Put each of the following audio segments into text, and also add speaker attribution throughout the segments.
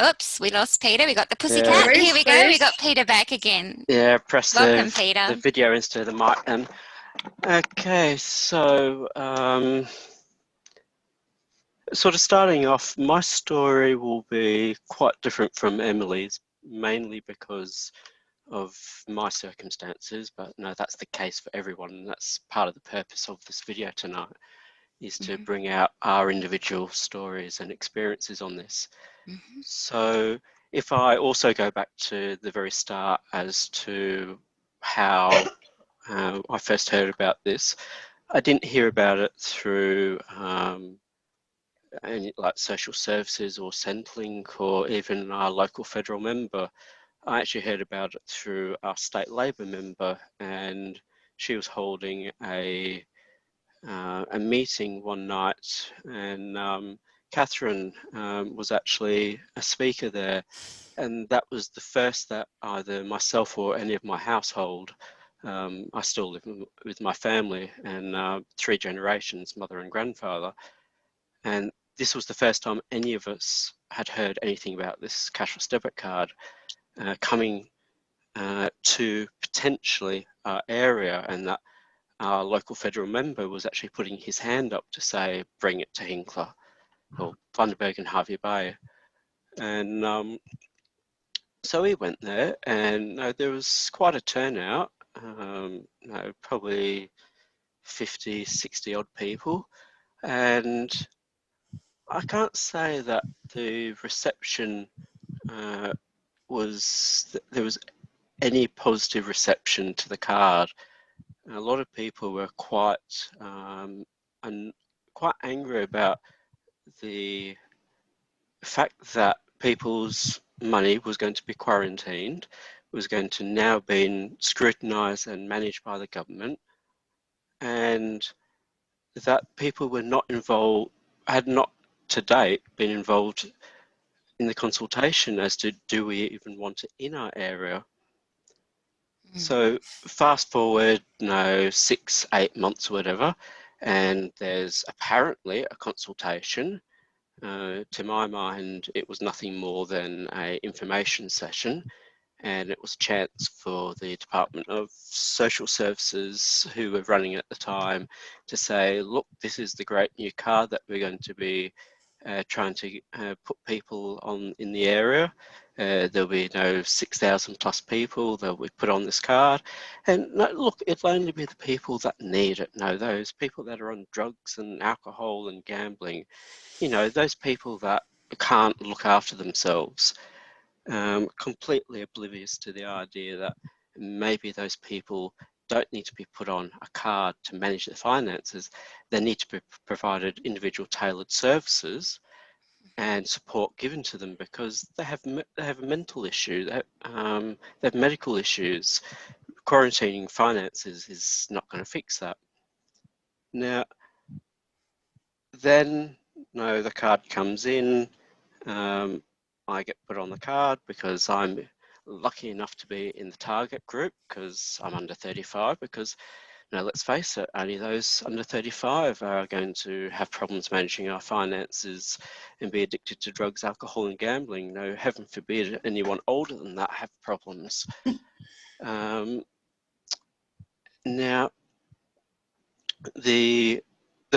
Speaker 1: Oops, we lost Peter. We got the
Speaker 2: Yeah.
Speaker 1: pussycat. Here we go. We got Peter back again.
Speaker 2: Yeah, press
Speaker 1: Welcome,
Speaker 2: the
Speaker 1: Peter.
Speaker 2: video instead of the mic then. Okay, so sort of starting off, my story will be quite different from Emily's, mainly because of my circumstances, but no, that's the case for everyone, and that's part of the purpose of this video tonight, is to bring out our individual stories and experiences on this. So if I also go back to the very start as to how I first heard about this, I didn't hear about it through any like social services or Centrelink or even our local federal member. I actually heard about it through our state Labor member, and she was holding a meeting one night, and Catherine was actually a speaker there, and that was the first that either myself or any of my household, I still live with my family and 3 generations, mother and grandfather, and this was the first time any of us had heard anything about this cashless debit card coming to potentially our area, and that our local federal member was actually putting his hand up to say, bring it to Hinkler or Bundaberg and Harvey Bay. And so we went there, and there was quite a turnout, probably 50, 60 odd people. And I can't say that the reception there was any positive reception to the card. A lot of people were quite angry about the fact that people's money was going to be quarantined, was going to now be scrutinised and managed by the government, and that people were not involved, had not to date been involved in the consultation as to do we even want it in our area. So fast forward, 6, 8 months or whatever, and there's apparently a consultation. To my mind, it was nothing more than an information session, and it was a chance for the Department of Social Services, who were running at the time, to say, look, this is the great new card that we're going to be trying to put people on in the area. There'll be 6,000 plus people that we put on this card, and look, it'll only be the people that need it. Those people that are on drugs and alcohol and gambling, those people that can't look after themselves, completely oblivious to the idea that maybe those people don't need to be put on a card to manage their finances. They need to be provided individual tailored services and support given to them, because they have a mental issue, they have medical issues. Quarantining finances is not going to fix that. Now, then, the card comes in. I get put on the card because I'm lucky enough to be in the target group, because I'm under 35, because let's face it, only those under 35 are going to have problems managing our finances and be addicted to drugs, alcohol and gambling. Heaven forbid anyone older than that have problems. Now, the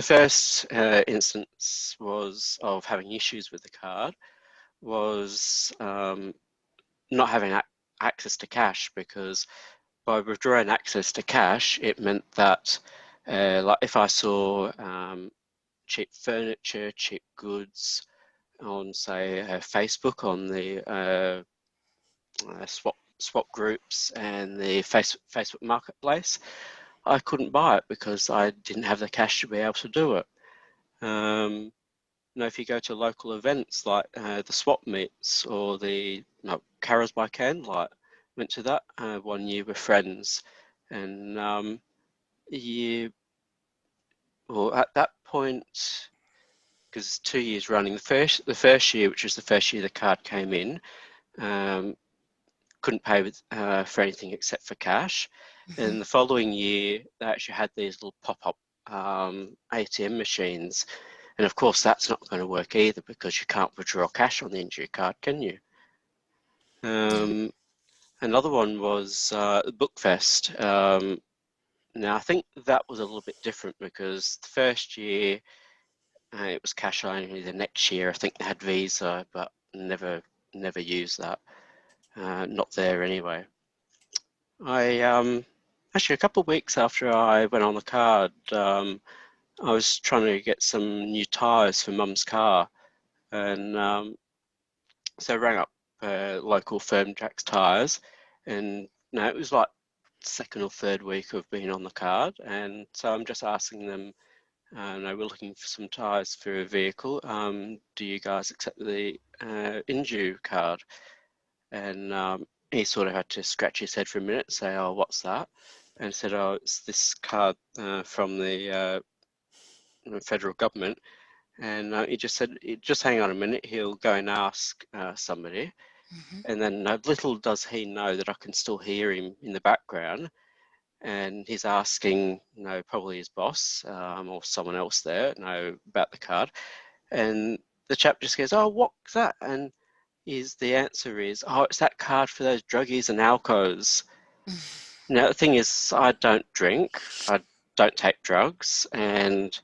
Speaker 2: first instance was of having issues with the card was not having access to cash, because by withdrawing access to cash, it meant that like if I saw cheap furniture, cheap goods on, say, Facebook, on the swap groups and the Facebook marketplace, I couldn't buy it because I didn't have the cash to be able to do it. If you go to local events like the swap meets or the Carols by Candlelight, went to that one year with friends, and at that point, because 2 years running, the first year, which was the first year the card came in, couldn't pay for anything except for cash. And the following year, they actually had these little pop-up ATM machines, And of course, that's not going to work either because you can't withdraw cash on the indue card, can you? Another one was Bookfest. Now, I think that was a little bit different because the first year it was cash only. The next year, I think they had Visa, but never used that. Not there anyway. I actually a couple of weeks after I went on the card, I was trying to get some new tyres for Mum's car, and so I rang up local firm Jack's Tyres, and no, it was like second or third week of being on the card, and so I'm just asking them. No, we're looking for some tyres for a vehicle. Do you guys accept the indue card? And he sort of had to scratch his head for a minute and say, oh, what's that? And said, oh, it's this card from the federal government. And he just said, just hang on a minute, he'll go and ask somebody. And then little does he know that I can still hear him in the background. And he's asking, probably his boss or someone else there, about the card. And the chap just goes, oh, what's that? And the answer is, oh, it's that card for those druggies and alcos. Now, the thing is, I don't drink, I don't take drugs, and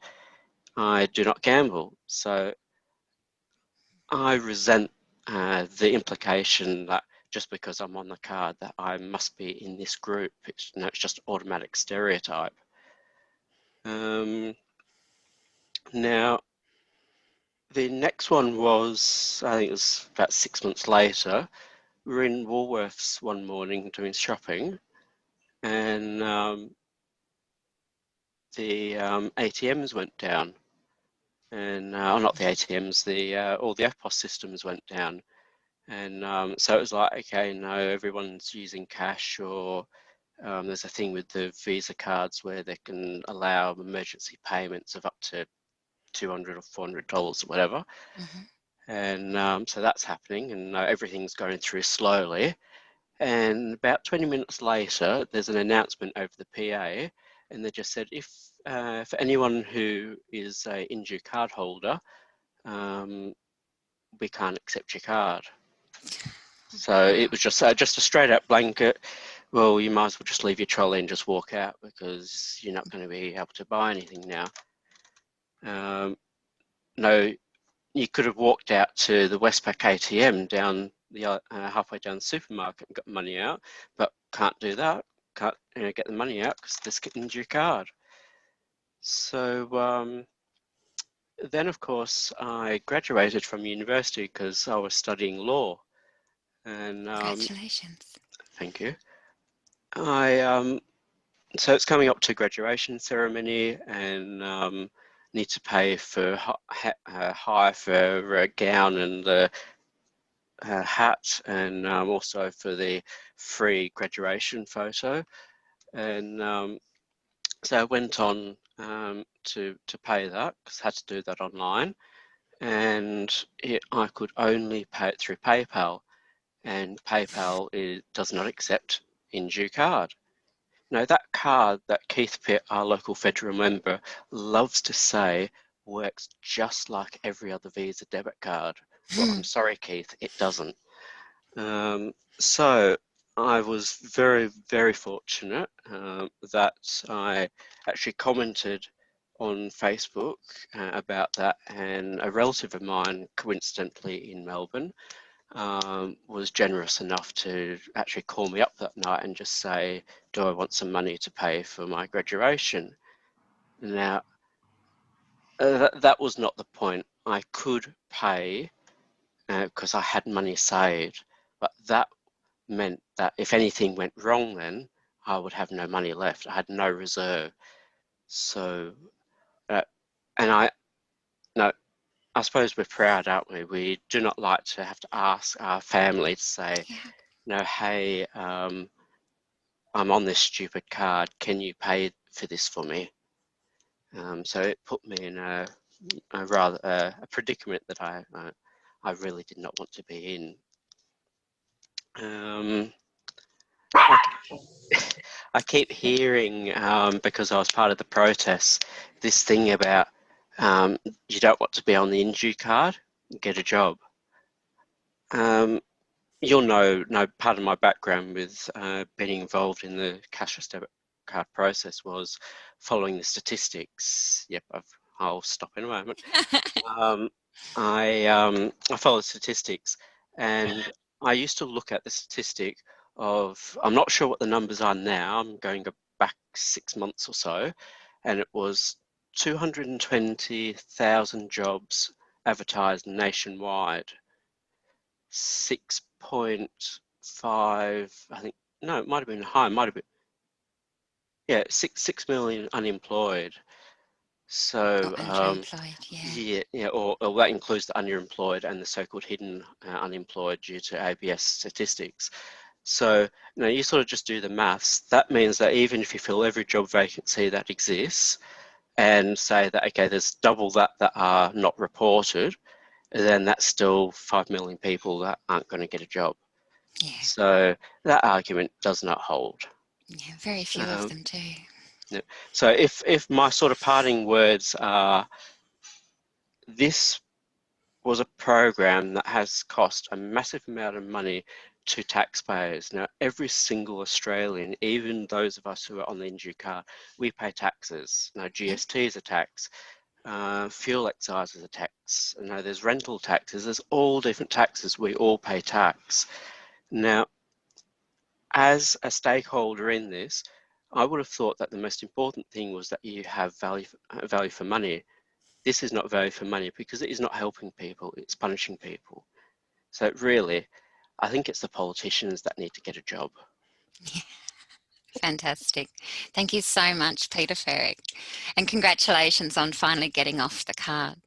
Speaker 2: I do not gamble. So I resent the implication that just because I'm on the card that I must be in this group. It's just automatic stereotype. Now, the next one was, I think it was about 6 months later. We were in Woolworths one morning doing shopping, and the ATMs went down, and not the ATMs, all the EFTPOS systems went down, and so it was like, okay, no, everyone's using cash, or there's a thing with the Visa cards where they can allow emergency payments of up to $200 or $400 or whatever, and so that's happening, and everything's going through slowly. And about 20 minutes later, there's an announcement over the PA, and they just said, if for anyone who is a indue card holder, we can't accept your card. So it was just a straight up blanket. Well, you might as well just leave your trolley and just walk out because you're not going to be able to buy anything now. No, you could have walked out to the Westpac ATM down the halfway down the supermarket and got money out, but can't do that. Can't get the money out because this getting your card. So then, of course, I graduated from university because I was studying law. And
Speaker 1: Congratulations.
Speaker 2: Thank you. So it's coming up to graduation ceremony, and need to pay for hire for a gown and the hat, and also for the free graduation photo. And so I went on to pay that because I had to do that online, and I could only pay it through PayPal, and PayPal does not accept indue card. Now, that card that Keith Pitt, our local federal member, loves to say works just like every other Visa debit card. Well, I'm sorry, Keith, it doesn't. So I was very, very fortunate that I actually commented on Facebook about that, and a relative of mine, coincidentally in Melbourne, was generous enough to actually call me up that night and just say, do I want some money to pay for my graduation? Now, that was not the point. I could pay because I had money saved, but that meant that if anything went wrong, then I would have no money left. I had no reserve. So, and I suppose we're proud, aren't we? We do not like to have to ask our family to say, hey, I'm on this stupid card. Can you pay for this for me? So it put me in a predicament that I really did not want to be in. I keep hearing, because I was part of the protests, this thing about You don't want to be on the indue card, get a job. You'll know part of my background with being involved in the cashless debit card process was following the statistics. Yep, I'll stop in a moment. I follow statistics, and I used to look at the statistic of, I'm not sure what the numbers are now, I'm going back 6 months or so, and it was 220,000 jobs advertised nationwide. 6.5, I think, no, it might have been higher, might have been, yeah, 6 million unemployed. So,
Speaker 1: Underemployed, yeah.
Speaker 2: yeah, or that includes the underemployed and the so-called hidden unemployed due to ABS statistics. So, you sort of just do the maths. That means that even if you fill every job vacancy that exists and say that, okay, there's double that are not reported, then that's still 5 million people that aren't going to get a job.
Speaker 1: Yeah.
Speaker 2: So that argument does not hold.
Speaker 1: Yeah, very few of them do.
Speaker 2: Yeah. So if my sort of parting words are, this was a program that has cost a massive amount of money to taxpayers. Now, every single Australian, even those of us who are on the indue card, we pay taxes. Now, GST is a tax, fuel excise is a tax. There's rental taxes. There's all different taxes. We all pay tax. Now, as a stakeholder in this, I would have thought that the most important thing was that you have value for money. This is not value for money because it is not helping people, it's punishing people. So really, I think it's the politicians that need to get a job.
Speaker 1: Yeah. Fantastic. Thank you so much, Peter Ferrick. And congratulations on finally getting off the card.